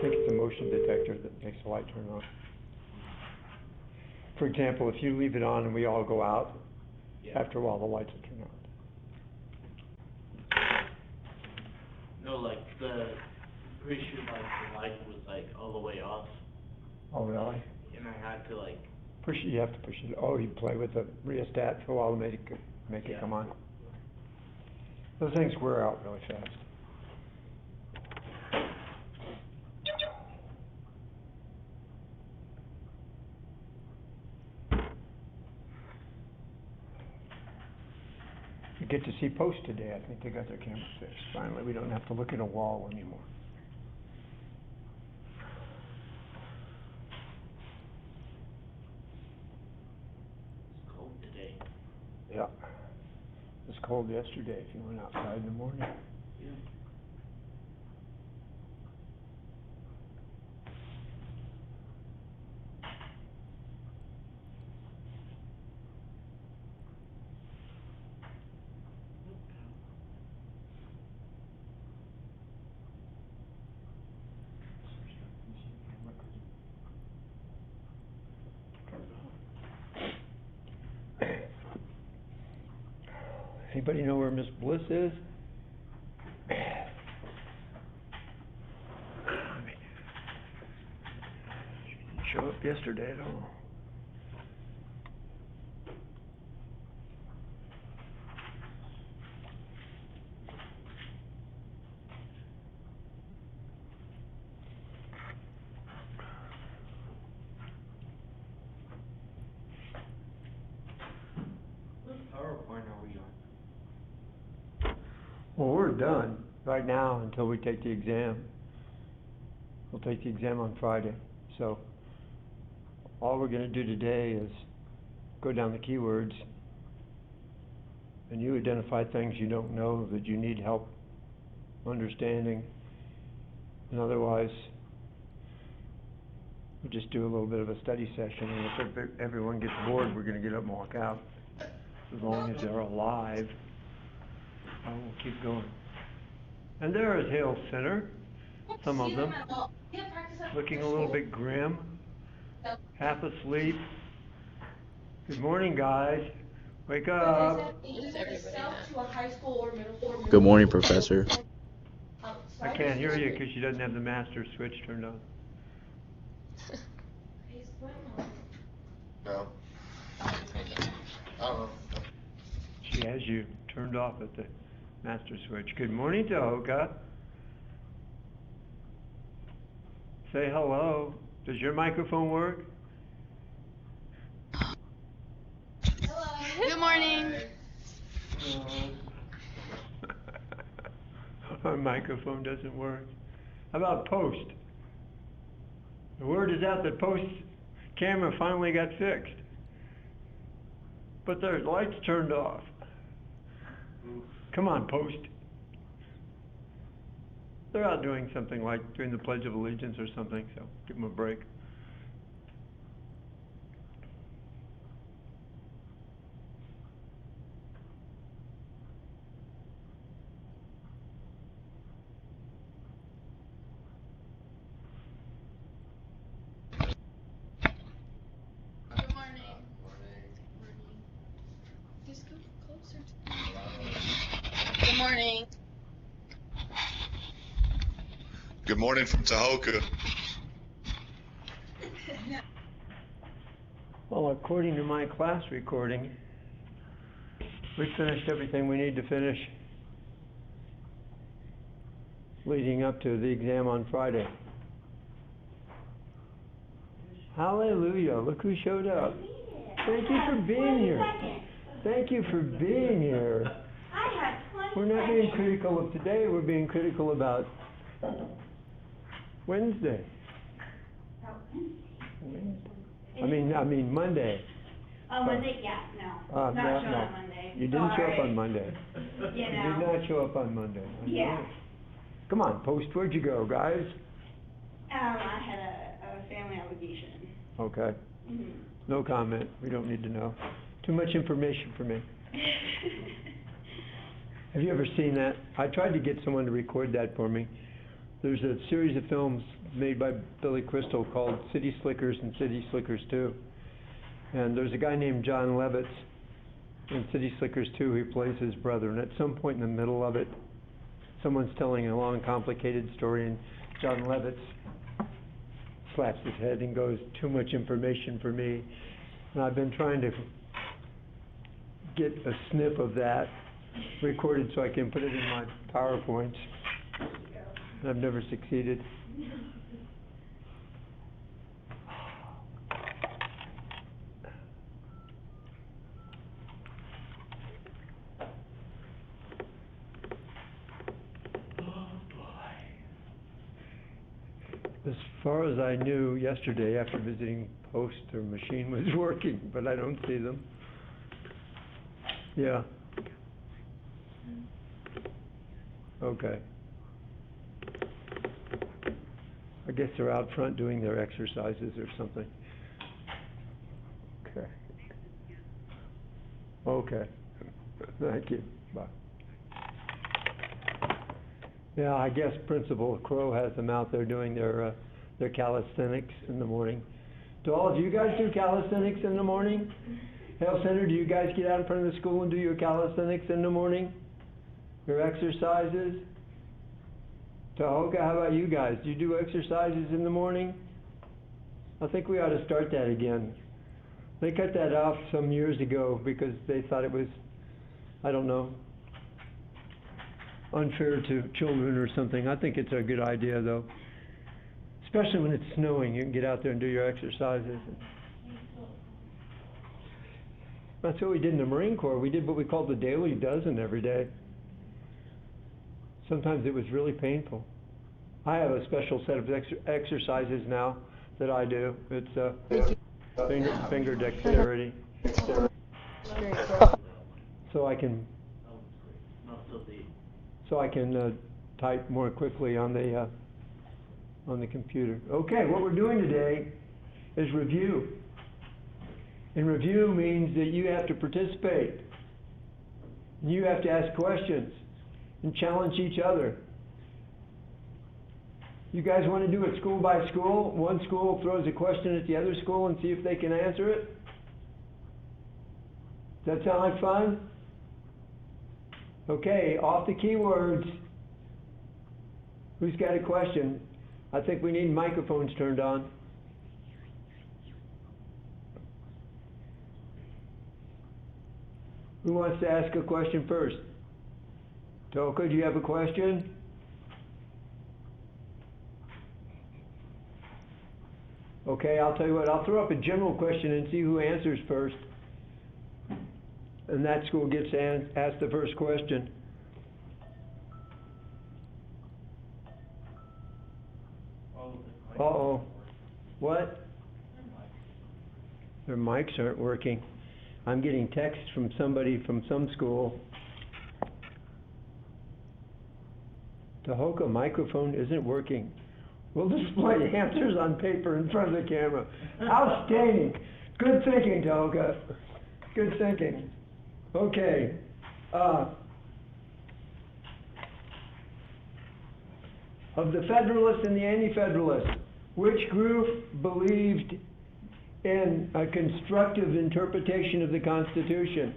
think it's a motion detector that makes the light turn on. For example, if you leave it on and we all go out, Yeah. after a while the lights will turn on. No, like the pretty sure like the light was like all the way off, Oh, really? and I had to like. Push it, you have to push it, oh, you play with the rheostat for a while to make it Yeah. come on. Those things wear out really fast. You get to see Post today, I think they got their camera fixed, finally, we don't have to look at a wall anymore. It's cold today. Yeah. It was cold yesterday if you went outside in the morning. Yeah. Anybody know where Miss Bliss is? She didn't show up yesterday at all. What PowerPoint are we on? Well, we're done right now until we take the exam. We'll take the exam on Friday, so all we're gonna do today is go down the keywords and you identify things you don't know that you need help understanding, and otherwise we'll just do a little bit of a study session, and if everyone gets bored, we're gonna get up and walk out. As long as they're alive, I will keep going. And there is Hale Center, some of them, looking a little bit grim, half asleep. Good morning, guys. Wake up. Good morning, Professor. I can't hear you because she doesn't have the master switch turned on. No. I don't know. She has you turned off at the master switch. Good morning, Tahoka. Say hello. Does your microphone work? Good morning. Our microphone doesn't work. How about Post? The word is out that Post's camera finally got fixed, but their lights turned off. Come on, Post. They're out doing something like doing the Pledge of Allegiance or something, so give them a break. Good morning. Just go closer to me. Good morning. Good morning from Tahoka. Well, according to my class recording, we finished everything we need to finish leading up to the exam on Friday. Hallelujah, look who showed up. Thank you for being here. Thank you for being here. We're not being critical of today, we're being critical about Wednesday. I mean Monday. Oh, Monday, yeah, no. Not showing on Monday. You didn't show up Sorry. on Monday. You You did know. not show up on Monday. I know Yeah. it. Come on, Post, where'd you go, guys? I had a family obligation. Okay, Mhm. no comment, we don't need to know. Too much information for me. Have you ever seen that? I tried to get someone to record that for me. There's a series of films made by Billy Crystal called City Slickers and City Slickers 2. And there's a guy named John Levitz in City Slickers 2, he plays his brother, and at some point in the middle of it, someone's telling a long, complicated story, and John Levitz slaps his head and goes, "Too much information for me." And I've been trying to get a snip of that recorded so I can put it in my PowerPoints. And I've never succeeded. As far as I knew yesterday after visiting Post, their machine was working, but I don't see them. Yeah. Okay. I guess they're out front doing their exercises or something. Okay. Okay. Thank you. Bye. Yeah, I guess Principal Crow has them out there doing their calisthenics in the morning. Do all of you guys do calisthenics in the morning? Hale Center, do you guys get out in front of the school and do your calisthenics in the morning? Your exercises? Tahoka, how about you guys? Do you do exercises in the morning? I think we ought to start that again. They cut that off some years ago because they thought it was, I don't know, unfair to children or something. I think it's a good idea though. Especially when it's snowing, you can get out there and do your exercises. That's what we did in the Marine Corps. We did what we called the daily dozen every day. Sometimes it was really painful. I have a special set of exercises now that I do. It's finger dexterity. So I can type more quickly on the computer. Okay, what we're doing today is review. And review means that you have to participate. You have to ask questions and challenge each other. You guys want to do it school by school? One school throws a question at the other school and see if they can answer it? Does that sound like fun? Okay, off the keywords. Who's got a question? I think we need microphones turned on. Who wants to ask a question first? Toka, do you have a question? Okay, I'll tell you what, I'll throw up a general question and see who answers first. And that school gets asked the first question. Uh-oh. What? Their mics aren't working. I'm getting texts from somebody from some school. Tahoka microphone isn't working. We'll display answers on paper in front of the camera. Outstanding. Good thinking, Tahoka. Good thinking. Okay. Of the Federalists and the Anti-Federalists, which group believed in a constructive interpretation of the Constitution?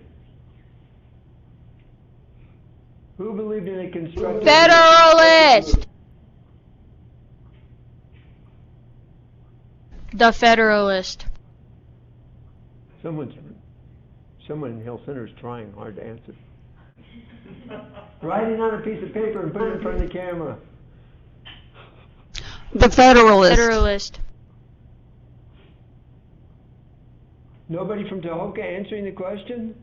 Who believed in a constructive... Federalist! The Federalist. Someone in Hill Center is trying hard to answer. Write it on a piece of paper and put it in front of the camera. The Federalist. Federalist. Nobody from Tahoka answering the question?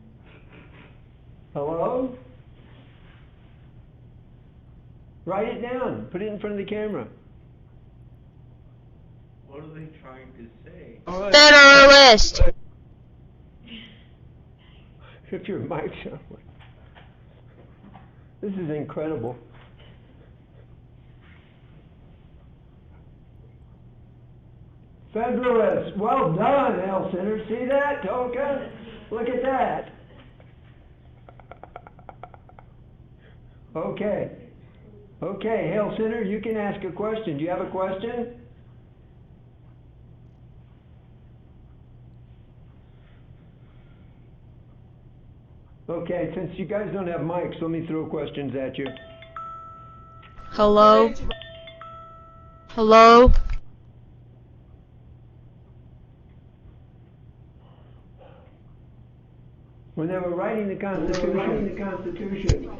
Hello? Write it down. Put it in front of the camera. What are they trying to say? Federalist. If your mic's on. This is incredible. Federalists. Well done, Hale Center. See that, Toka? Look at that. Okay. Okay, Hale Center, you can ask a question. Do you have a question? Okay, since you guys don't have mics, let me throw questions at you. Hello? Hello? When they were writing the Constitution,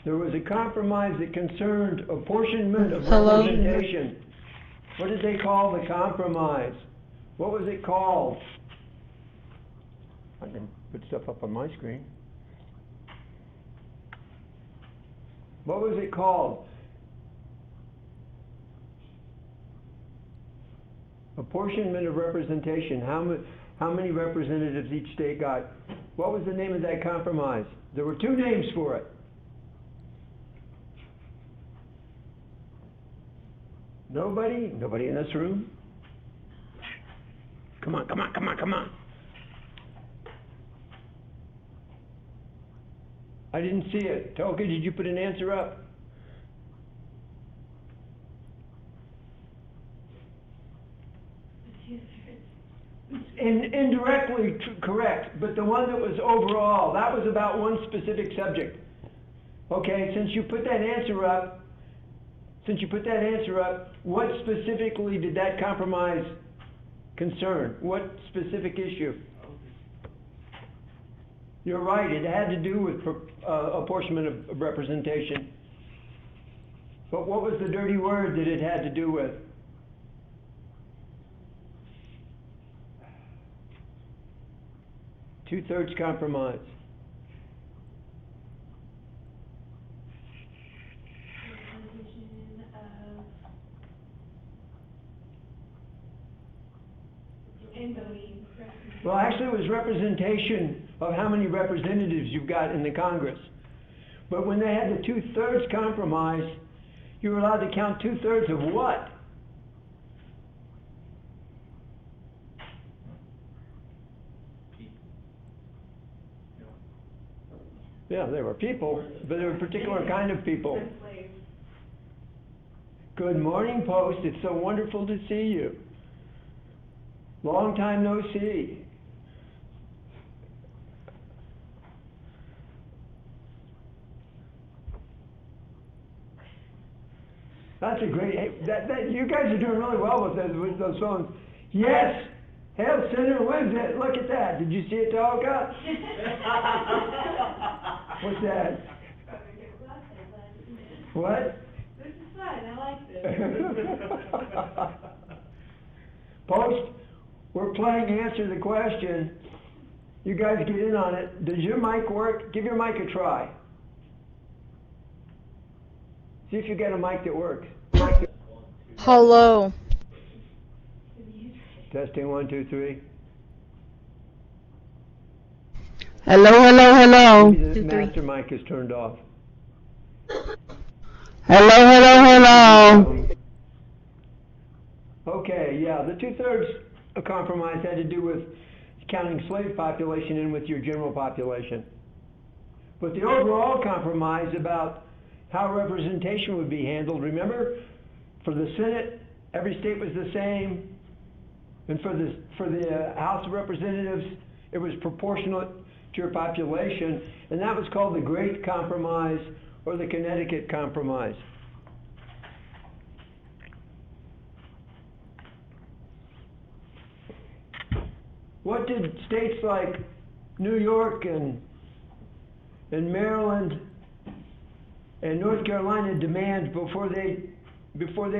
there was a compromise that concerned apportionment of Hello? representation. What did they call the compromise? What was it called? I can put stuff up on my screen. What was it called? Apportionment of representation. How many representatives each state got? What was the name of that compromise? There were two names for it. Nobody? Nobody in this room? Come on, come on, come on, come on. I didn't see it. Toka, did you put an answer up? Indirectly correct, but the one that was overall, that was about one specific subject. Okay, since you put that answer up, what specifically did that compromise concern? What specific issue? You're right, it had to do with apportionment of representation. But what was the dirty word that it had to do with? Two-thirds compromise. Well, actually it was representation of how many representatives you've got in the Congress. But when they had the two-thirds compromise, you were allowed to count two-thirds of what? Yeah, they were people, but they were a particular kind of people. Good morning, Post. It's so wonderful to see you. Long time no see. That's a great, you guys are doing really well with those phones. Yes! Hail Senator wins it. Look at that. Did you see it, Toka? What's that? What? This is fun, I like this. Post, we're playing Answer the Question. You guys get in on it. Does your mic work? Give your mic a try. See if you get a mic that works. Hello? Testing 1, 2, 3. Hello, hello, hello. Maybe the master mic is turned off. Hello, hello, hello. Okay, yeah, the two-thirds of compromise had to do with counting slave population in with your general population. But the overall compromise about how representation would be handled, remember, for the Senate, every state was the same, and for the House of Representatives, it was proportionate to your population, and that was called the Great Compromise or the Connecticut Compromise. What did states like New York and Maryland and North Carolina demand before they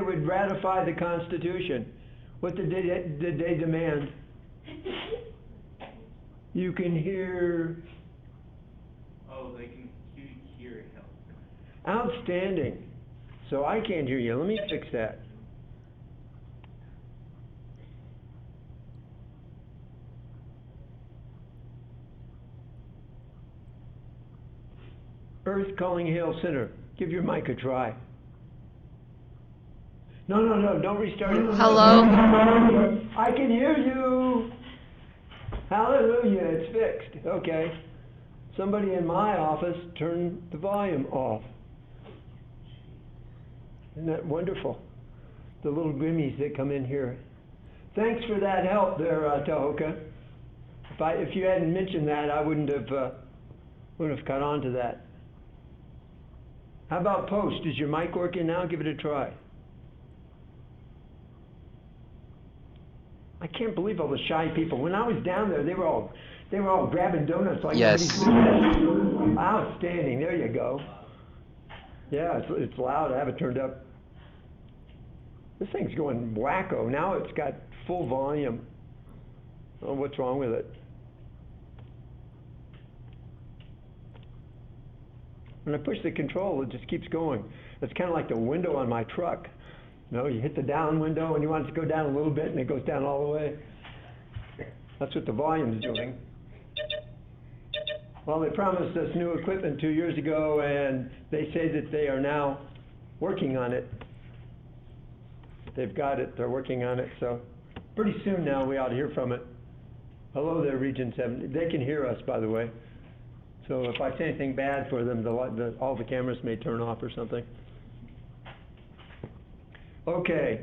would ratify the Constitution? What did they demand? You can hear. Oh, they can hear help. Outstanding. So I can't hear you. Let me fix that. Earth calling Hail Center. Give your mic a try. No, don't restart it. Hello? I can hear you. Hallelujah, it's fixed. Okay. Somebody in my office turned the volume off. Isn't that wonderful? The little grimmies that come in here. Thanks for that help there, Tahoka. If you hadn't mentioned that, I wouldn't have caught on to that. How about post? Is your mic working now? Give it a try. I can't believe all the shy people. When I was down there, they were all grabbing donuts like Yes. nobody's business. Outstanding. There you go. Yeah, it's loud. I have it turned up. This thing's going wacko. Now it's got full volume. Oh, what's wrong with it? When I push the control, it just keeps going. It's kind of like the window on my truck. You hit the down window and you want it to go down a little bit and it goes down all the way. That's what the volume's doing. Well, they promised us new equipment 2 years ago and they say that they are now working on it. They've got it, they're working on it, so pretty soon now we ought to hear from it. Hello there, Region 7. They can hear us, by the way. So if I say anything bad for them, all the cameras may turn off or something. Okay.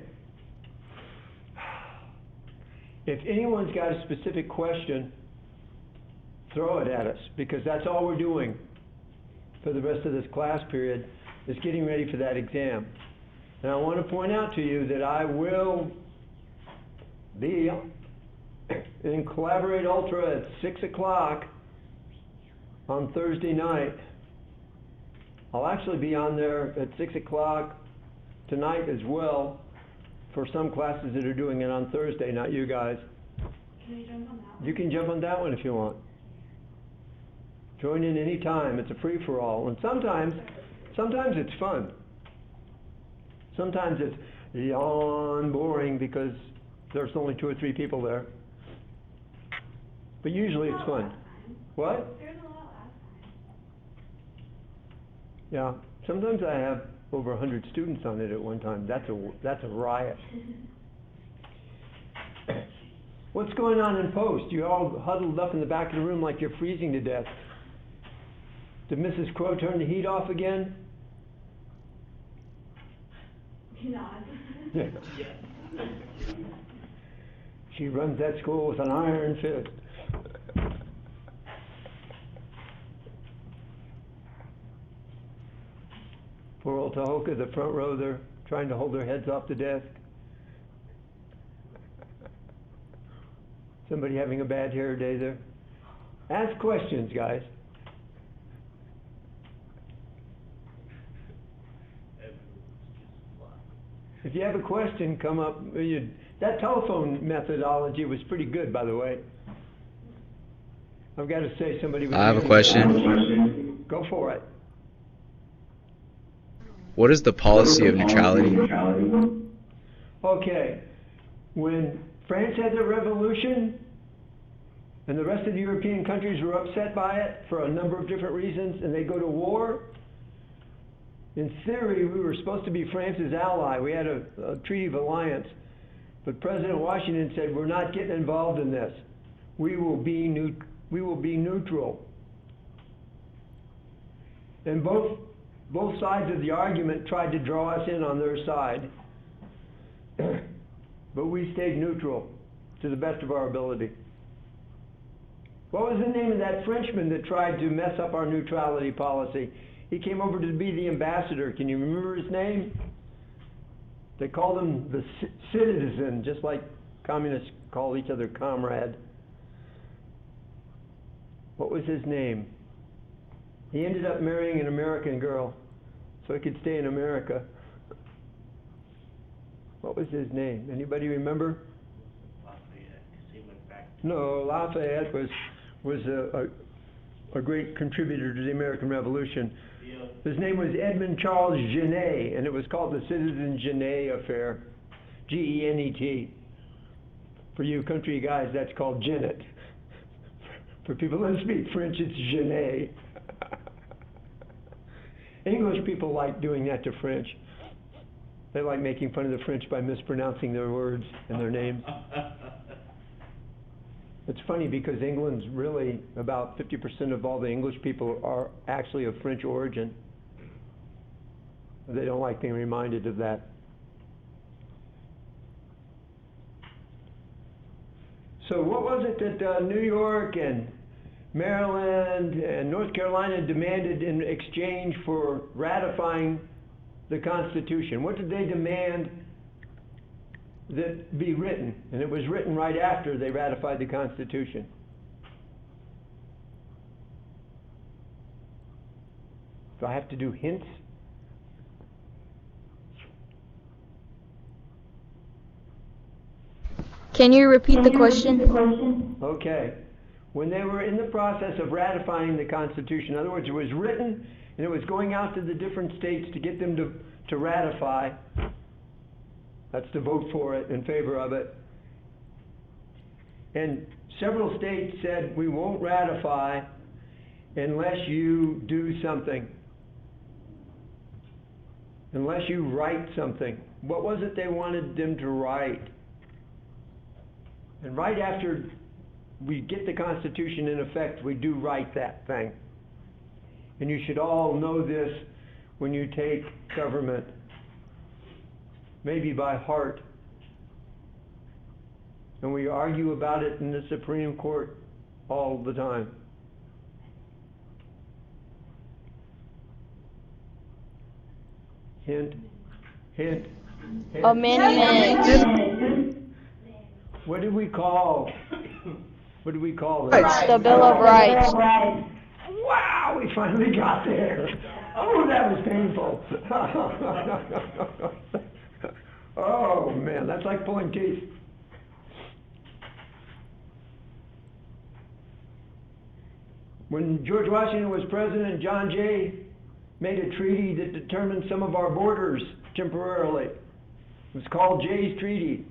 If anyone's got a specific question, throw it at us, because that's all we're doing for the rest of this class period, is getting ready for that exam. And I want to point out to you that I will be in Collaborate Ultra at 6 o'clock on Thursday night. I'll actually be on there at 6 o'clock tonight as well for some classes that are doing it on Thursday, not you guys. Can you jump on that one? You can jump on that one if you want. Join in any time. It's a free-for-all. And sometimes it's fun. Sometimes it's beyond boring because there's only 2 or 3 people there. But usually it's fun. What? There was a lot last time. Yeah. Sometimes I have over 100 students on it at one time. That's a riot. What's going on in post? You all huddled up in the back of the room like you're freezing to death. Did Mrs. Crow turn the heat off again? Not. Yeah. She runs that school with an iron fist. Poor old Tahoka, the front row, they're trying to hold their heads off the desk. Somebody having a bad hair day there? Ask questions, guys. If you have a question, come up. That telephone methodology was pretty good, by the way. I've got to say, somebody was... I have a question. Go for it. What is the policy of neutrality? Okay. When France had their revolution, and the rest of the European countries were upset by it for a number of different reasons, and they go to war, in theory, we were supposed to be France's ally. We had a treaty of alliance. But President Washington said, we're not getting involved in this. We will be neutral. And both sides of the argument tried to draw us in on their side. But we stayed neutral to the best of our ability. What was the name of that Frenchman that tried to mess up our neutrality policy? He came over to be the ambassador. Can you remember his name? They called him the citizen, just like communists call each other comrade. What was his name? He ended up marrying an American girl, so he could stay in America. What was his name? Anybody remember? Lafayette, 'cause he went back. No, Lafayette was a great contributor to the American Revolution. His name was Edmund Charles Genet, and it was called the Citizen Genet Affair. G-E-N-E-T. For you country guys, that's called Genet. For people who speak French, it's Genet. English people like doing that to French. They like making fun of the French by mispronouncing their words and their names. It's funny because England's really, about 50% of all the English people are actually of French origin. They don't like being reminded of that. So what was it that New York and Maryland and North Carolina demanded in exchange for ratifying the Constitution? What did they demand that be written? And it was written right after they ratified the Constitution. Do I have to do hints? Can you repeat the question? Okay. When they were in the process of ratifying the Constitution, in other words, it was written and it was going out to the different states to get them to ratify, that's to vote for it, in favor of it. And several states said, we won't ratify unless you do something. Unless you write something. What was it they wanted them to write? And right after we get the Constitution in effect, we do write that thing. And you should all know this when you take government, maybe by heart. And we argue about it in the Supreme Court all the time. Hint, hint, hint. Amendment. What do we call this? The Bill of Rights. Wow, we finally got there. Oh, that was painful. Oh, man, that's like pulling teeth. When George Washington was president, John Jay made a treaty that determined some of our borders temporarily. It was called Jay's Treaty.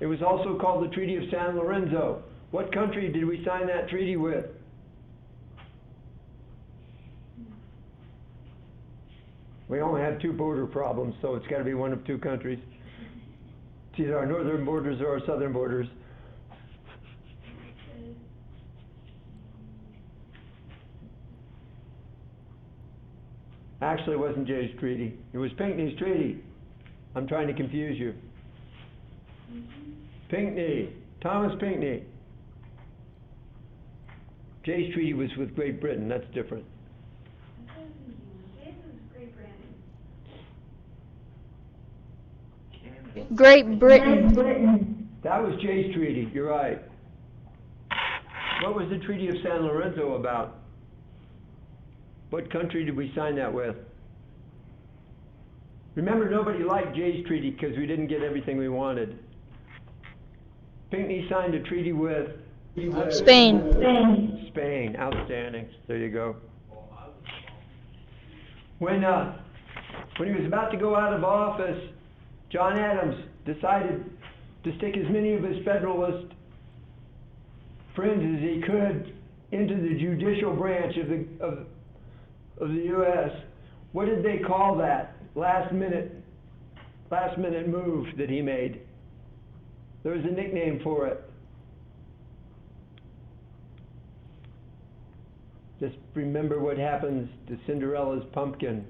It was also called the Treaty of San Lorenzo. What country did we sign that treaty with? We only have two border problems, so it's got to be one of two countries. It's either our northern borders or our southern borders. Actually, it wasn't Jay's Treaty. It was Pinckney's Treaty. I'm trying to confuse you. Pinckney, Thomas Pinckney. Jay's Treaty was with Great Britain. That's different. Great Britain. That was Jay's Treaty. You're right. What was the Treaty of San Lorenzo about? What country did we sign that with? Remember, nobody liked Jay's Treaty because we didn't get everything we wanted. Pinckney signed a treaty with Spain. Spain. Outstanding. There you go. When he was about to go out of office, John Adams decided to stick as many of his Federalist friends as he could into the judicial branch of the U.S. What did they call that last minute move that he made? There was a nickname for it. Just remember what happens to Cinderella's pumpkin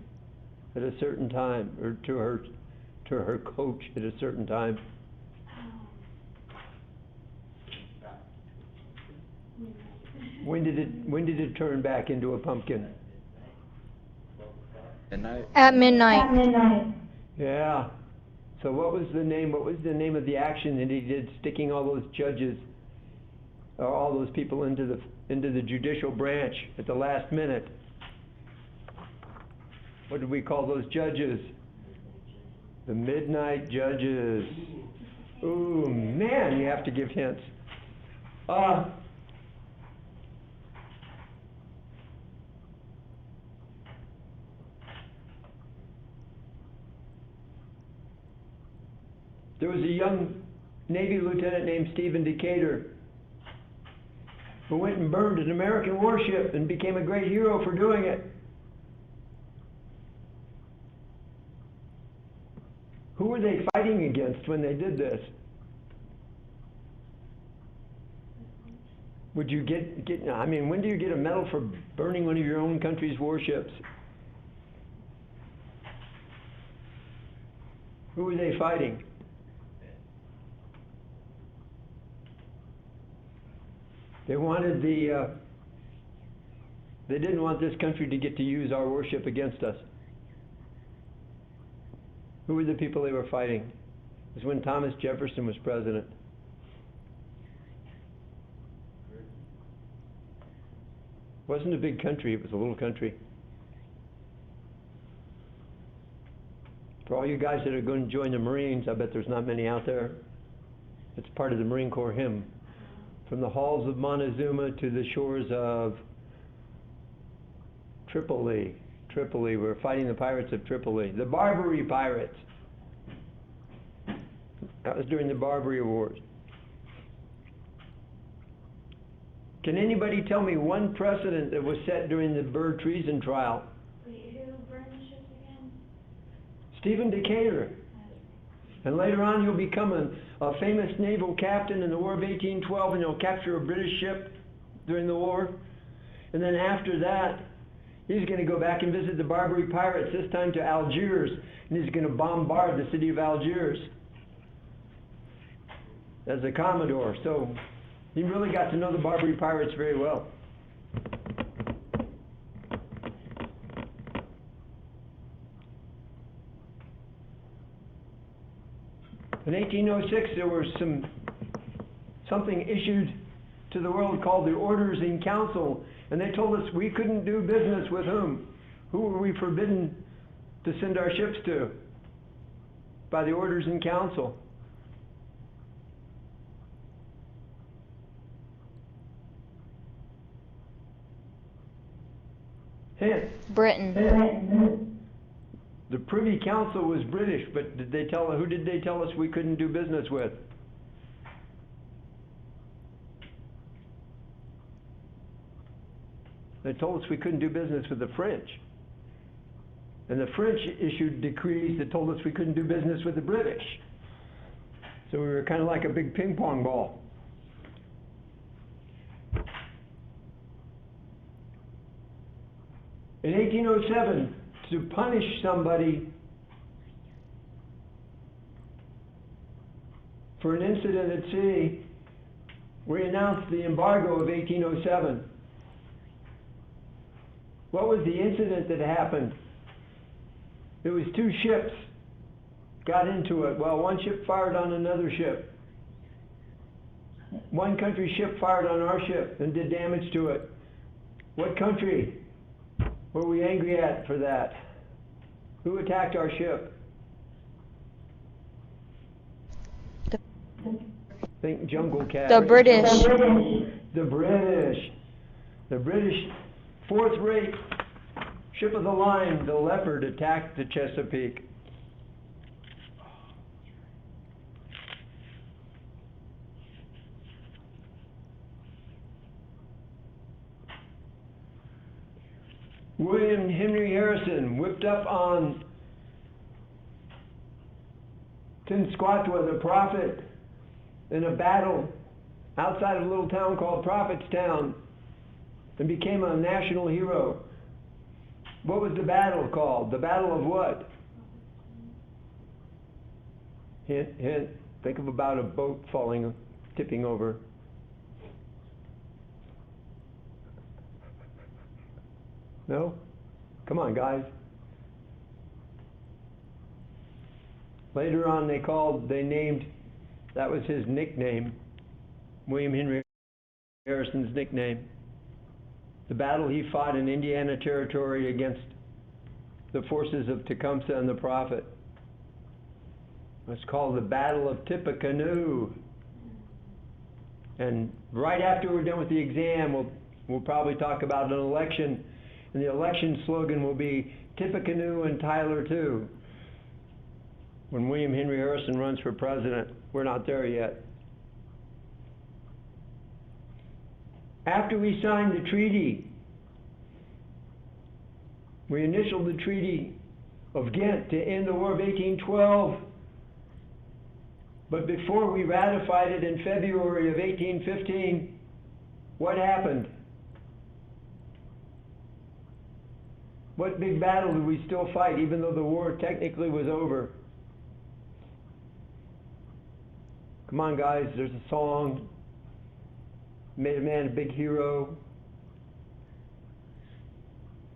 at a certain time, or to her coach at a certain time. When did it turn back into a pumpkin? At midnight. Yeah. So what was the name of the action that he did, sticking all those judges, or all those people into the judicial branch at the last minute? What did we call those judges? The midnight judges. Ooh, man, you have to give hints. There was a young Navy lieutenant named Stephen Decatur who went and burned an American warship and became a great hero for doing it. Who were they fighting against when they did this? Would you when do you get a medal for burning one of your own country's warships? Who were they fighting? They wanted they didn't want this country to get to use our warship against us. Who were the people they were fighting? It was when Thomas Jefferson was president. It wasn't a big country, it was a little country. For all you guys that are going to join the Marines, I bet there's not many out there. It's part of the Marine Corps hymn. From the halls of Montezuma to the shores of Tripoli. Tripoli, we're fighting the pirates of Tripoli. The Barbary pirates. That was during the Barbary Wars. Can anybody tell me one precedent that was set during the Burr treason trial? Wait, who burned the ships again? Stephen Decatur. And later on he'll become a famous naval captain in the War of 1812, and he'll capture a British ship during the war. And then after that, he's going to go back and visit the Barbary pirates, this time to Algiers, and he's going to bombard the city of Algiers as a Commodore. So he really got to know the Barbary pirates very well. In 1806, there was something issued to the world called the Orders in Council, and they told us we couldn't do business with whom? Who were we forbidden to send our ships to? By the Orders in Council. Hint. Britain. The Privy Council was British, but who did they tell us we couldn't do business with? They told us we couldn't do business with the French. And the French issued decrees that told us we couldn't do business with the British. So we were kind of like a big ping pong ball. In 1807, to punish somebody for an incident at sea, we announced the embargo of 1807. What was the incident that happened? It was two ships got into it. Well, one ship fired on another ship. One country's ship fired on our ship and did damage to it. What country were we angry at for that? Who attacked our ship? Think Jungle Cat. The British. The British. The British fourth-rate ship of the line, the Leopard, attacked the Chesapeake. William Henry Harrison whipped up on Tenskwatwa, the prophet, in a battle outside of a little town called Prophetstown, and became a national hero. What was the battle called? The Battle of what? Hint, hint. Think of about a boat tipping over. No? Come on, guys. Later on they named, that was his nickname, William Henry Harrison's nickname. The battle he fought in Indiana Territory against the forces of Tecumseh and the Prophet. It's called the Battle of Tippecanoe. And right after we're done with the exam, we'll probably talk about an election, and the election slogan will be Tippecanoe and Tyler too. When William Henry Harrison runs for president, we're not there yet. After we signed the treaty, we initialed the Treaty of Ghent to end the War of 1812. But before we ratified it in February of 1815, what happened? What big battle did we still fight, even though the war technically was over? Come on, guys, there's a song. Made a man a big hero.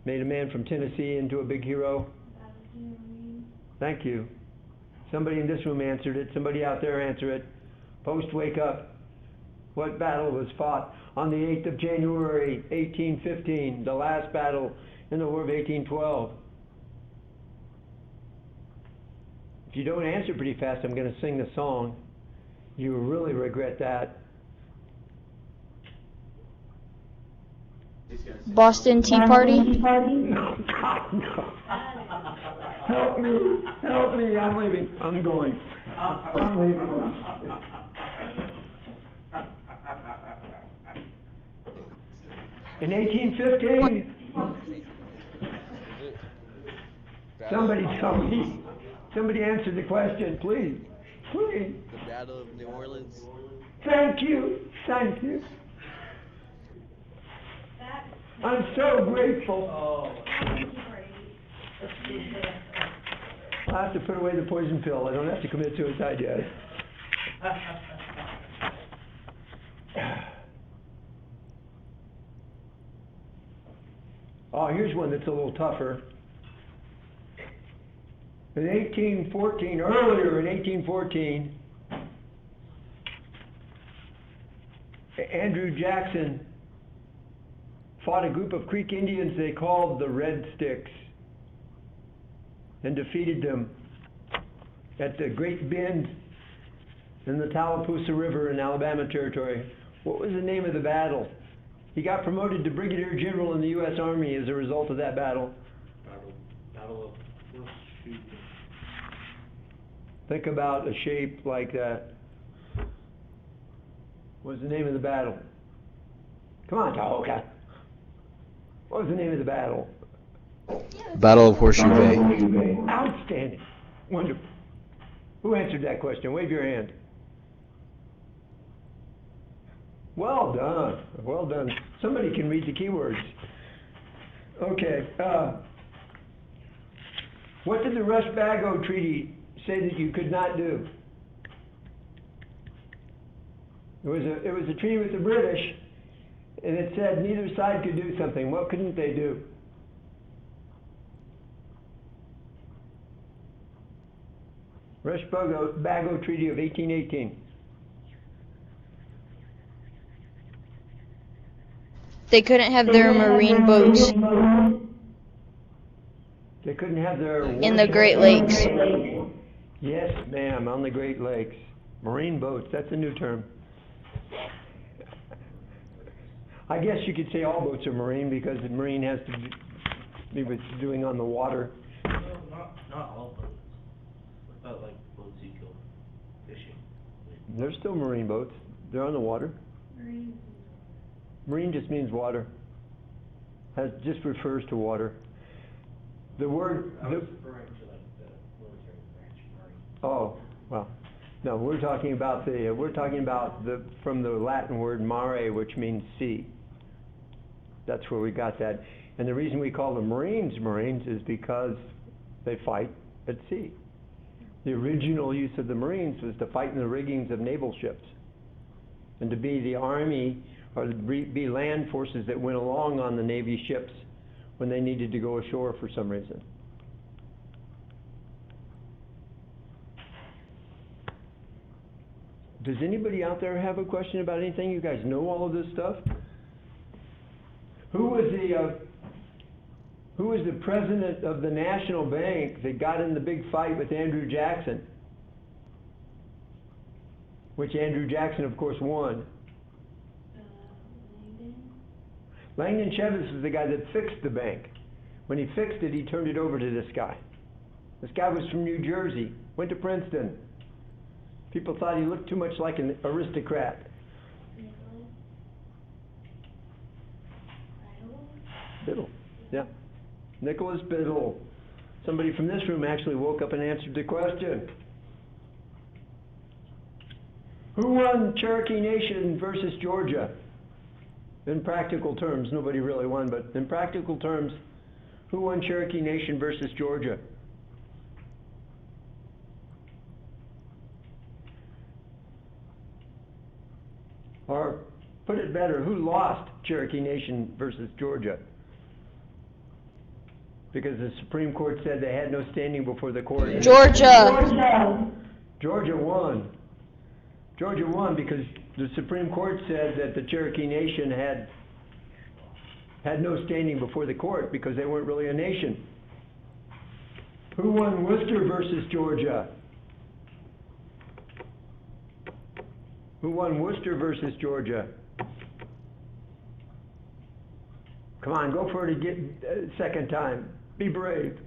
Made a man from Tennessee into a big hero. Thank you. Somebody in this room answered it. Somebody out there answered it. Post, wake up. What battle was fought on the 8th of January, 1815, the last battle in the War of 1812? If you don't answer pretty fast, I'm going to sing the song. You will really regret that. Boston Tea Party? No, God, no. Help me, I'm leaving, I'm going. I'm leaving. In 1815, somebody tell me, somebody answer the question, please, please. The Battle of New Orleans. Thank you. I'm so grateful. I'll have to put away the poison pill. I don't have to commit suicide yet. Oh, here's one that's a little tougher. In 1814, earlier in 1814, Andrew Jackson fought a group of Creek Indians they called the Red Sticks and defeated them at the Great Bend in the Tallapoosa River in Alabama Territory. What was the name of the battle? He got promoted to Brigadier General in the U.S. Army as a result of that battle. Battle of Horseshoe. Think about a shape like that. What was the name of the battle? Come on, Tahoka. What was the name of the battle? Battle of Horseshoe Bay. Outstanding. Wonderful. Who answered that question? Wave your hand. Well done. Well done. Somebody can read the keywords. Okay. What did the Rush-Bagot Treaty say that you could not do? It was a treaty with the British, and it said neither side could do something. What couldn't they do? Rush-Bagot Treaty of 1818. They couldn't have their marine boats They couldn't have their in the Great Lakes. Yes, ma'am, on the Great Lakes. Marine boats, that's a new term. I guess you could say all boats are marine because the marine has to be with doing on the water. No, not all boats. What about like boats you go fishing? They're still marine boats. They're on the water. Marine just means water. Just refers to water. The word. I was referring to like the military branch, Marine. Oh, well, no, we're talking about from the Latin word mare, which means sea. That's where we got that. And the reason we call the Marines Marines is because they fight at sea. The original use of the Marines was to fight in the riggings of naval ships and to be the Army or be land forces that went along on the Navy ships when they needed to go ashore for some reason. Does anybody out there have a question about anything? You guys know all of this stuff? Who was the president of the National Bank that got in the big fight with Andrew Jackson? Which Andrew Jackson, of course, won. Langdon Cheves was the guy that fixed the bank. When he fixed it, he turned it over to this guy. This guy was from New Jersey, went to Princeton. People thought he looked too much like an aristocrat. Biddle, yeah. Nicholas Biddle. Somebody from this room actually woke up and answered the question. Who won Cherokee Nation versus Georgia? In practical terms, nobody really won, but in practical terms, who won Cherokee Nation versus Georgia? Or put it better, who lost Cherokee Nation versus Georgia? Because the Supreme Court said they had no standing before the court. Georgia. Georgia won. Georgia won because the Supreme Court said that the Cherokee Nation had no standing before the court because they weren't really a nation. Who won Worcester versus Georgia? Who won Worcester versus Georgia? Come on, go for it again, second time. Be brave.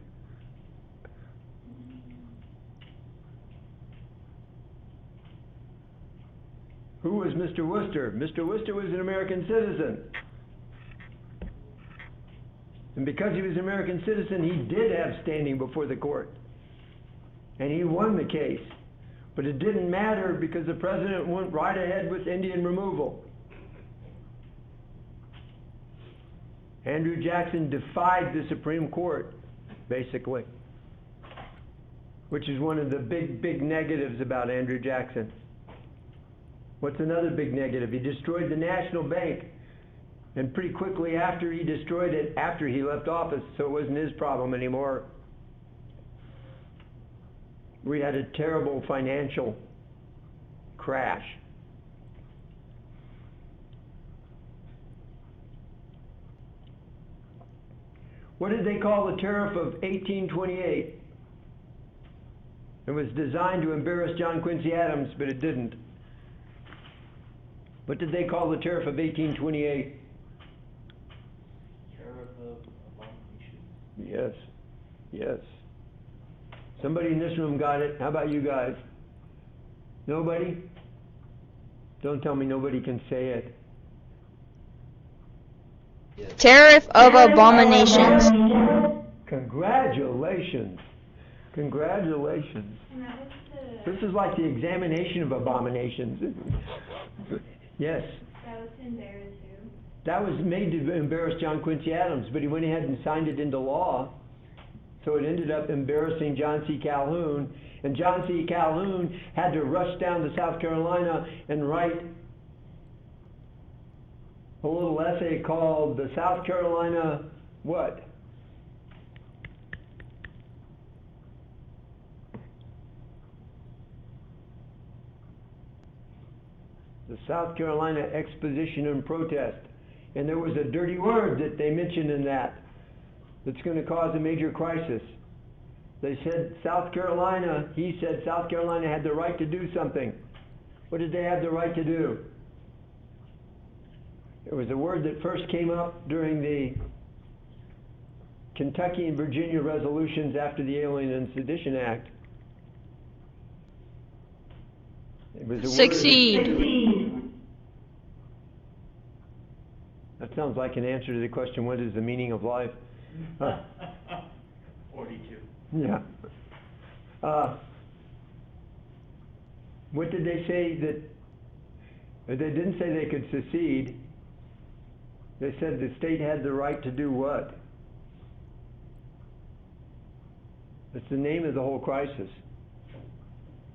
Who was Mr. Worcester? Mr. Worcester was an American citizen. And because he was an American citizen, he did have standing before the court. And he won the case. But it didn't matter because the president went right ahead with Indian removal. Andrew Jackson defied the Supreme Court, basically. Which is one of the big negatives about Andrew Jackson. What's another big negative? He destroyed the National Bank. And pretty quickly after he destroyed it, after he left office, so it wasn't his problem anymore. We had a terrible financial crash. What did they call the tariff of 1828? It was designed to embarrass John Quincy Adams, but it didn't. What did they call the tariff of 1828? Tariff of abomination. Yes, yes. Somebody in this room got it. How about you guys? Nobody? Don't tell me nobody can say it. Tariff of abominations. Congratulations. Congratulations. And that was to, This is like the examination of abominations. Yes. that was to embarrass who? That was made to embarrass John Quincy Adams, but he went ahead and signed it into law. So it ended up embarrassing John C. Calhoun. And John C. Calhoun had to rush down to South Carolina and write a little essay called the South Carolina what? The South Carolina Exposition and Protest. And there was a dirty word that they mentioned in that that's going to cause a major crisis. They said South Carolina, he said South Carolina had the right to do something. What did they have the right to do? It was a word that first came up during the Kentucky and Virginia resolutions after the Alien and Sedition Act. It was a Succeed. word. That sounds like an answer to the question, what is the meaning of life? 42. Yeah. What did they say that, they didn't say they could secede. They said the state had the right to do what? That's the name of the whole crisis.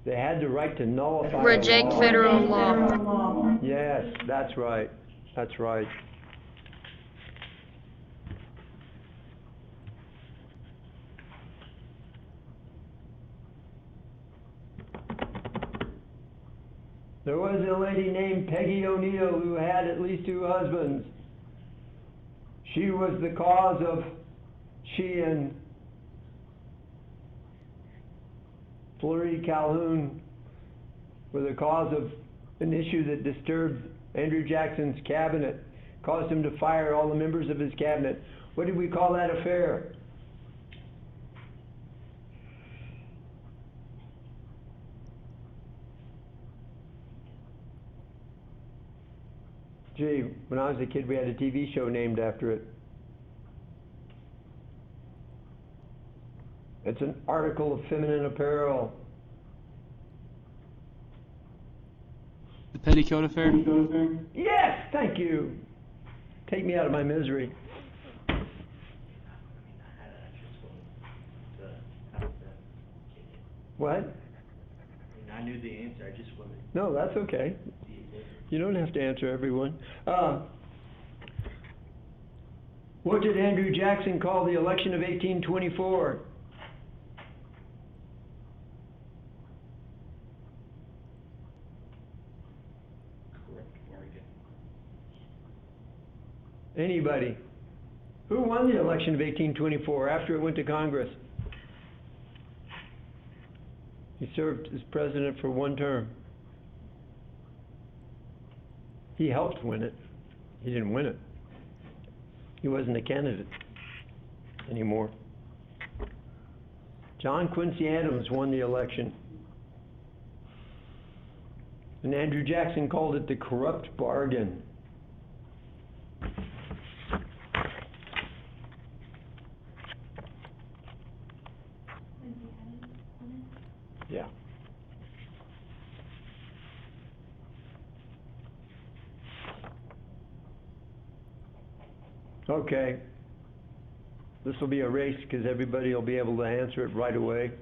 They had the right to nullify Reject the law. federal law. Yes, that's right. That's right. There was a lady named Peggy O'Neill who had at least 2 husbands. She was the cause of, she and Fleury Calhoun were the cause of an issue that disturbed Andrew Jackson's cabinet, caused him to fire all the members of his cabinet. What did we call that affair? Gee, when I was a kid, we had a TV show named after it. It's an article of feminine apparel. The Petticoat Affair? Yes, thank you. Take me out of my misery. I just wanted to have them kick it. What? I mean, I knew the answer, I just wanted No, that's okay. the You don't have to answer everyone. What did Andrew Jackson call the election of 1824? Anybody? Who won the election of 1824 after it went to Congress? He served as president for one term. He helped win it. He didn't win it. He wasn't a candidate anymore. John Quincy Adams won the election. And Andrew Jackson called it the corrupt bargain. Yeah. Okay. This will be a race because everybody will be able to answer it right away.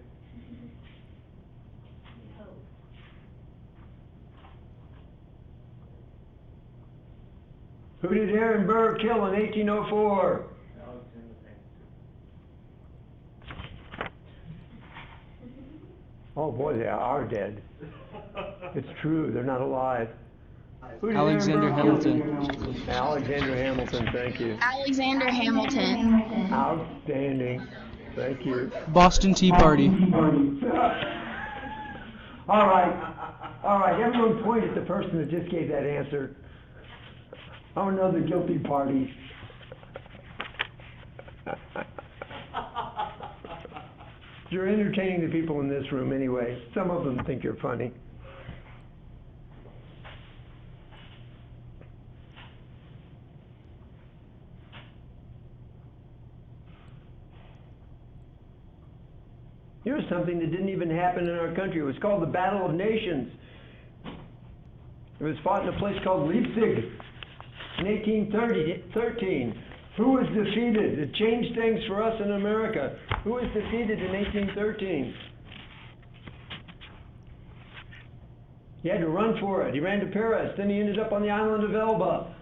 Who did Aaron Burr kill in 1804? Oh boy, they are dead. It's true, they're not alive. Who did Alexander Aaron Burr kill? Hamilton. Alexander Hamilton, thank you. Alexander Hamilton. Outstanding. Thank you. Boston Tea Party. All right, everyone point at the person that just gave that answer. I want to know the guilty party. You're entertaining the people in this room anyway. Some of them think you're funny. Here's something that didn't even happen in our country. It was called the Battle of Nations. It was fought in a place called Leipzig in 1813. Who was defeated? It changed things for us in America. Who was defeated in 1813? He had to run for it. He ran to Paris. Then he ended up on the island of Elba.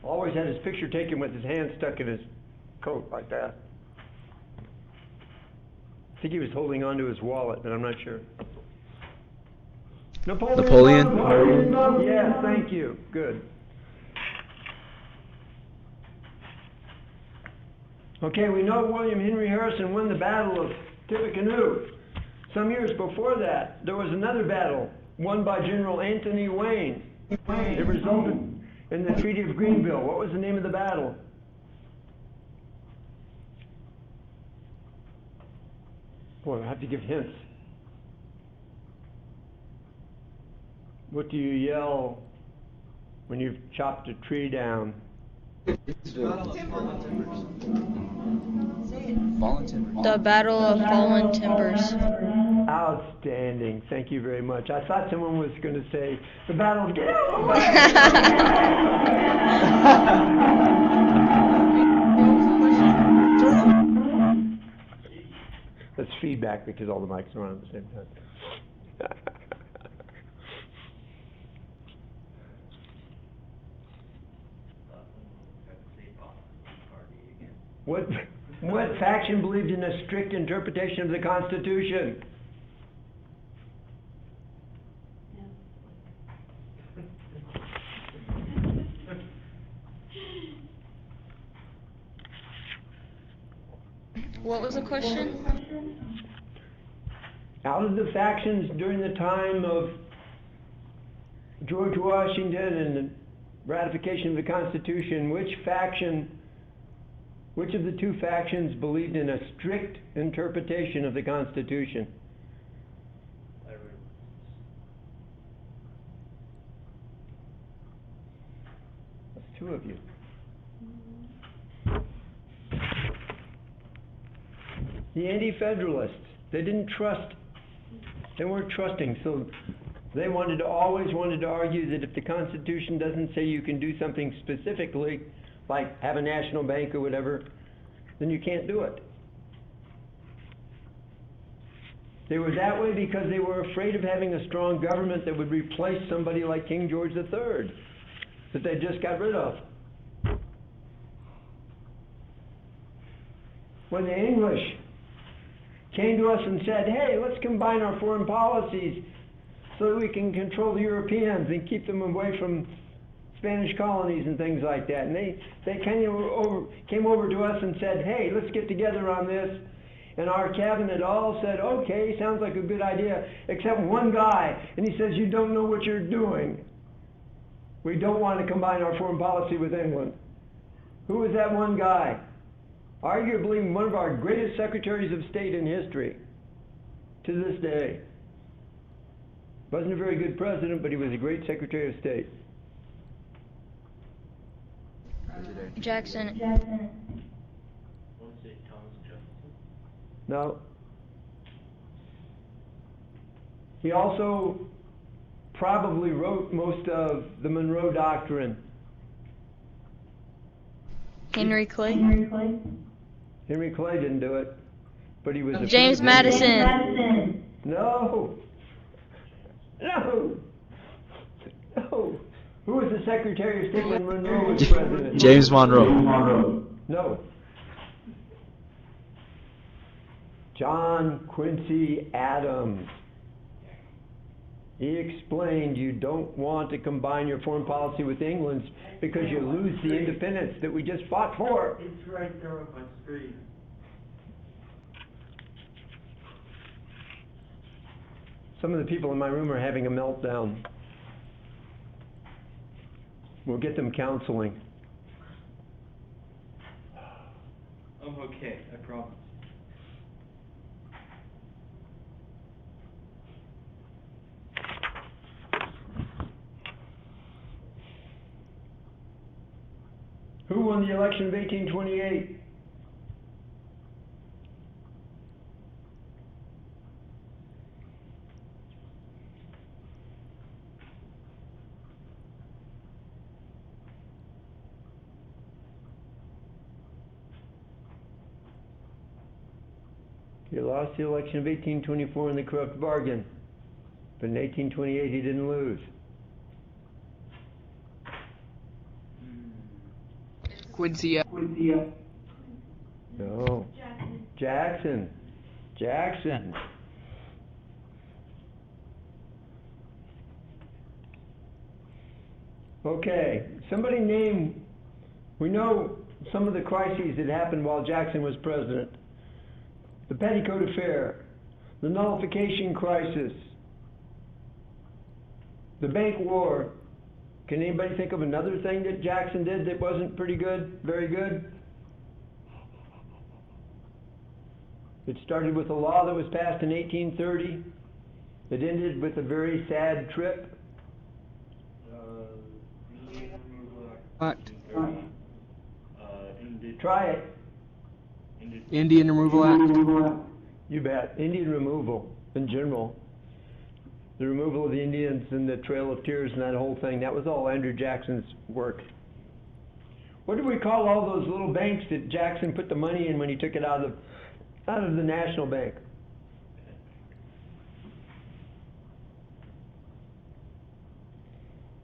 Always had his picture taken with his hand stuck in his coat like that. I think he was holding on to his wallet, but I'm not sure. Napoleon? Yes, thank you. Good. Okay, we know William Henry Harrison won the Battle of Tippecanoe. Some years before that, there was another battle won by General Anthony Wayne. It resulted in the Treaty of Greenville. What was the name of the battle? Boy, I have to give hints. What do you yell when you've chopped a tree down? The Battle of Fallen Timbers. Outstanding. Thank you very much. I thought someone was going to say, the Battle of... That's feedback because all the mics are on at the same time. What faction believed in a strict interpretation of the Constitution? What was the question? Out of the factions during the time of George Washington and the ratification of the Constitution, which of the two factions believed in a strict interpretation of the Constitution? That's two of you. The Anti-Federalists. They didn't trust. They weren't trusting, so they always wanted to argue that if the Constitution doesn't say you can do something specifically, like have a national bank or whatever, then you can't do it. They were that way because they were afraid of having a strong government that would replace somebody like King George III that they just got rid of. When the English came to us and said, hey, let's combine our foreign policies so that we can control the Europeans and keep them away from Spanish colonies and things like that. And they came over to us and said, hey, let's get together on this. And our cabinet all said, okay, sounds like a good idea, except one guy. And he says, you don't know what you're doing. We don't want to combine our foreign policy with England. Who was that one guy? Arguably one of our greatest secretaries of state in history to this day. Wasn't a very good president, but he was a great secretary of state. Jackson. What's it, Thomas Jefferson? No. He also probably wrote most of the Monroe Doctrine. Henry Clay. Henry Clay didn't do it, but he was a James Madison. No. No. No. Who was the Secretary of State when Monroe was president? James Monroe. No. John Quincy Adams. He explained you don't want to combine your foreign policy with England's because you lose the independence that we just fought for. It's right there on my screen. Some of the people in my room are having a meltdown. We'll get them counseling. I'm okay, I promise. Who won the election of 1828? He lost the election of 1824 in the corrupt bargain, but in 1828 he didn't lose. Quincy. No. Jackson. Okay, somebody name, we know some of the crises that happened while Jackson was president. The Petticoat Affair, the nullification crisis, the bank war. Can anybody think of another thing that Jackson did that wasn't pretty good, very good? It started with a law that was passed in 1830. It ended with a very sad trip. Act. Try it. Indian Removal Act. You bet. Indian removal in general. The removal of the Indians and the Trail of Tears and that whole thing, that was all Andrew Jackson's work. What do we call all those little banks that Jackson put the money in when he took it out of the National Bank?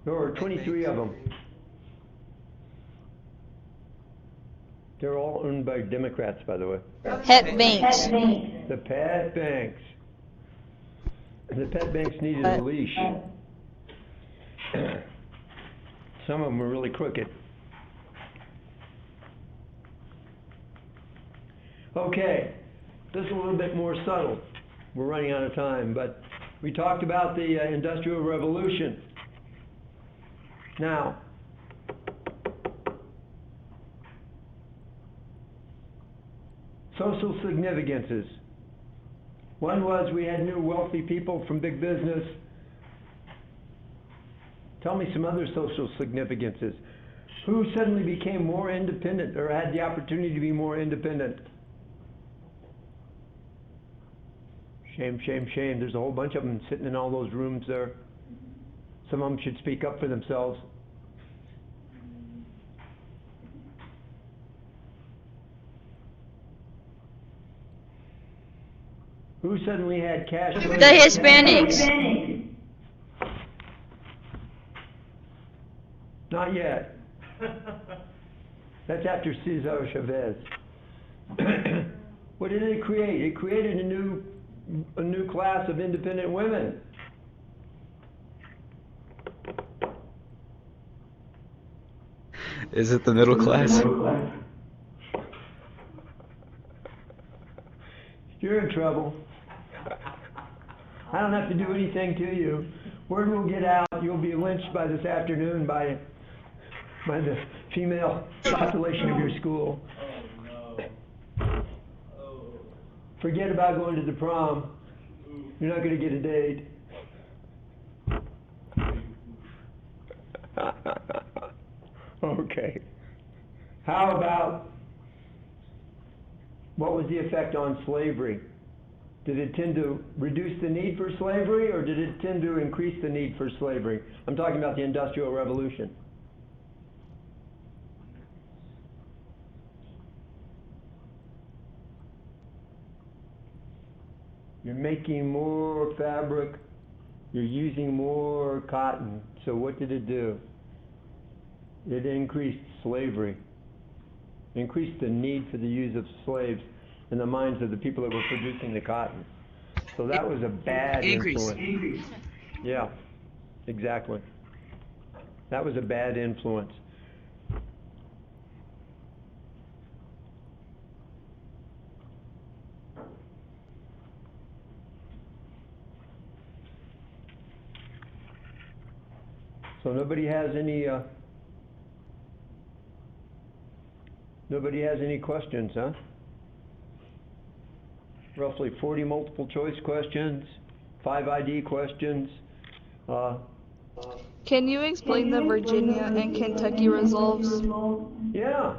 There were 23 of them. They're all owned by Democrats, by the way. Pet banks. The pet banks. The pet banks needed a leash. Some of them were really crooked. Okay, this is a little bit more subtle. We're running out of time, but we talked about the Industrial Revolution. Now, social significances. One was we had new wealthy people from big business. Tell me some other social significances. Who suddenly became more independent or had the opportunity to be more independent? Shame, shame, shame. There's a whole bunch of them sitting in all those rooms there. Some of them should speak up for themselves. Who suddenly had cash? The Hispanics. Not yet. That's after Cesar Chavez. What did it create? It created a new class of independent women. Is it the middle class? You're in trouble. I don't have to do anything to you. Word will get out. You'll be lynched by this afternoon by the female population of your school. Oh, no. Oh. Forget about going to the prom. You're not going to get a date. Okay. How about, what was the effect on slavery? Did it tend to reduce the need for slavery, or did it tend to increase the need for slavery? I'm talking about the Industrial Revolution. You're making more fabric, you're using more cotton. So what did it do? It increased slavery, increased the need for the use of slaves in the minds of the people that were producing the cotton. So that was a bad influence. Yeah, exactly. That was a bad influence. So nobody has any questions, huh? Roughly 40 multiple choice questions, 5 ID questions. Can you explain the Virginia and Kentucky resolves? Yeah,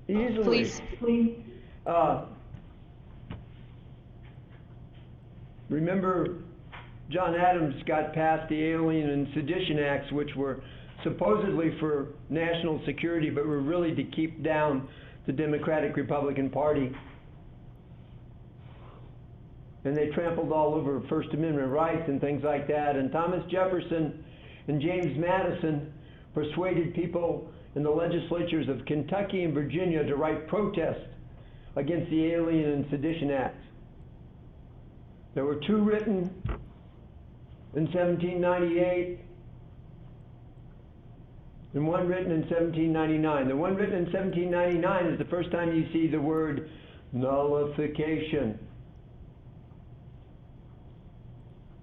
easily. Please. Remember, John Adams got passed the Alien and Sedition Acts, which were supposedly for national security, but were really to keep down the Democratic Republican Party. And they trampled all over First Amendment rights and things like that. And Thomas Jefferson and James Madison persuaded people in the legislatures of Kentucky and Virginia to write protests against the Alien and Sedition Acts. There were 2 written in 1798 and 1 written in 1799. The one written in 1799 is the first time you see the word nullification.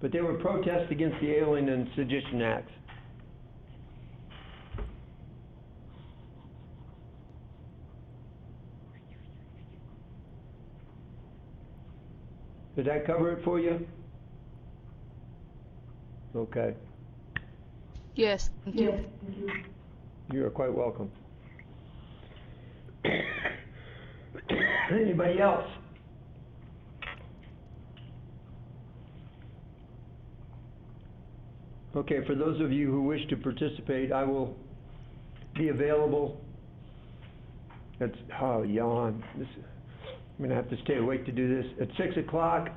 But they were protests against the Alien and Sedition Acts. Did that cover it for you? Okay. Yes, thank you. You are quite welcome. Anybody else? Okay, for those of you who wish to participate, I will be available. Yawn. I'm going to have to stay awake to do this. At 6 o'clock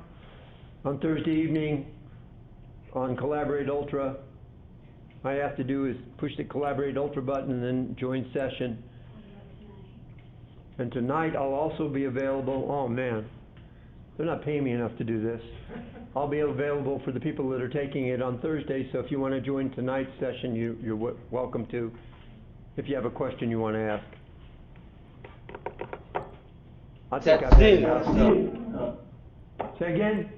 on Thursday evening on Collaborate Ultra. All I have to do is push the Collaborate Ultra button and then join session. And tonight I'll also be available. Oh man, they're not paying me enough to do this. I'll be available for the people that are taking it on Thursday, so if you want to join tonight's session, you're welcome to, if you have a question you want to ask. I think I've had enough stuff. Say again?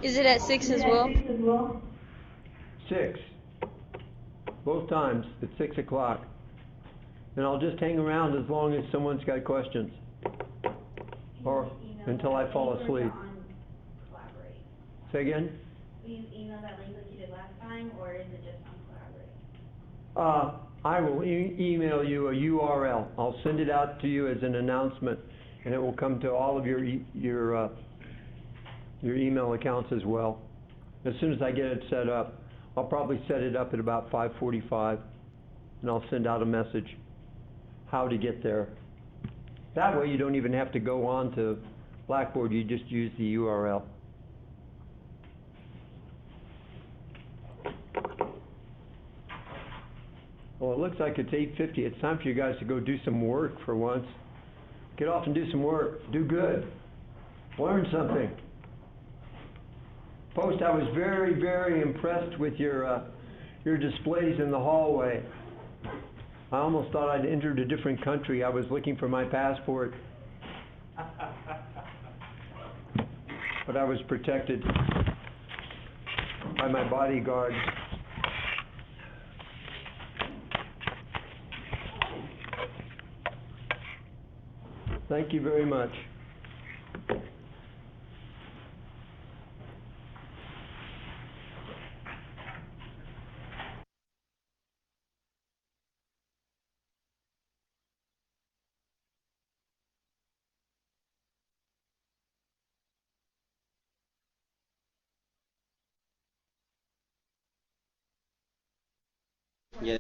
Is it at 6 as well? 6. Both times at 6 o'clock. And I'll just hang around as long as someone's got questions. Or until I fall asleep. Say again? Will you email that link like you did last time, or is it just on Collaborate? I will email you a URL. I'll send it out to you as an announcement, and it will come to all of your email accounts as well. As soon as I get it set up, I'll probably set it up at about 5:45, and I'll send out a message how to get there. That way you don't even have to go on to Blackboard, you just use the URL. Well, it looks like it's 8:50. It's time for you guys to go do some work for once. Get off and do some work. Do good. Learn something. Post, I was very, very impressed with your displays in the hallway. I almost thought I'd entered a different country. I was looking for my passport. But I was protected by my bodyguard. Thank you very much. Yeah.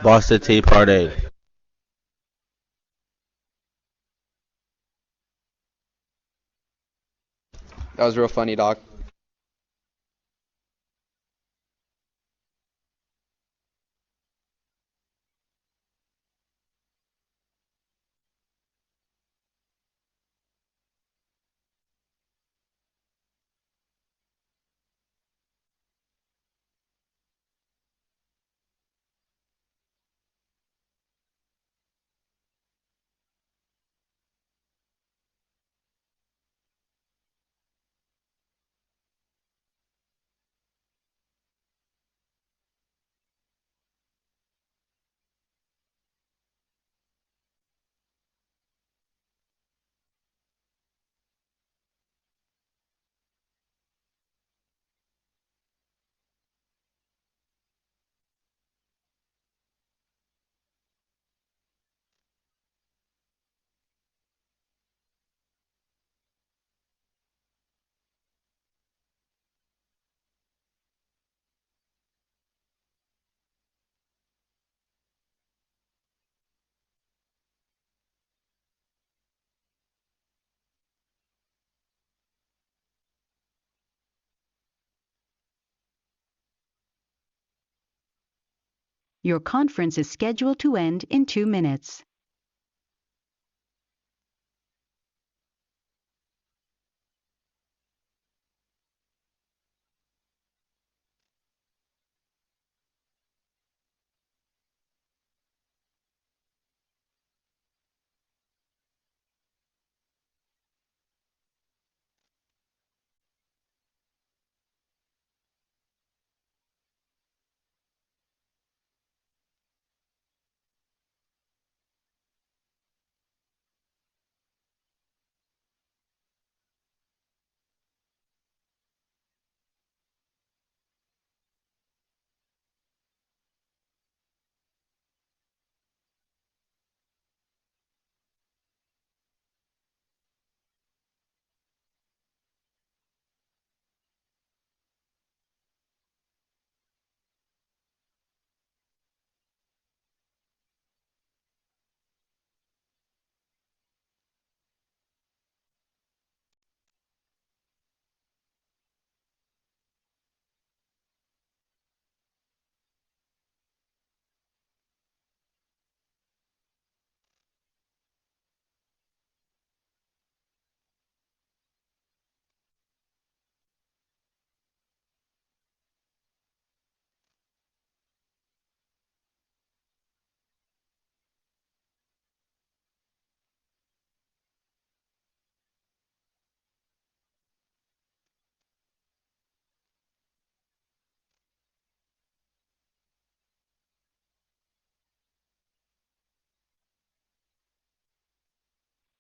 Boston Tea Party. That was real funny, Doc. Your conference is scheduled to end in 2 minutes.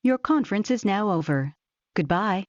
Your conference is now over. Goodbye.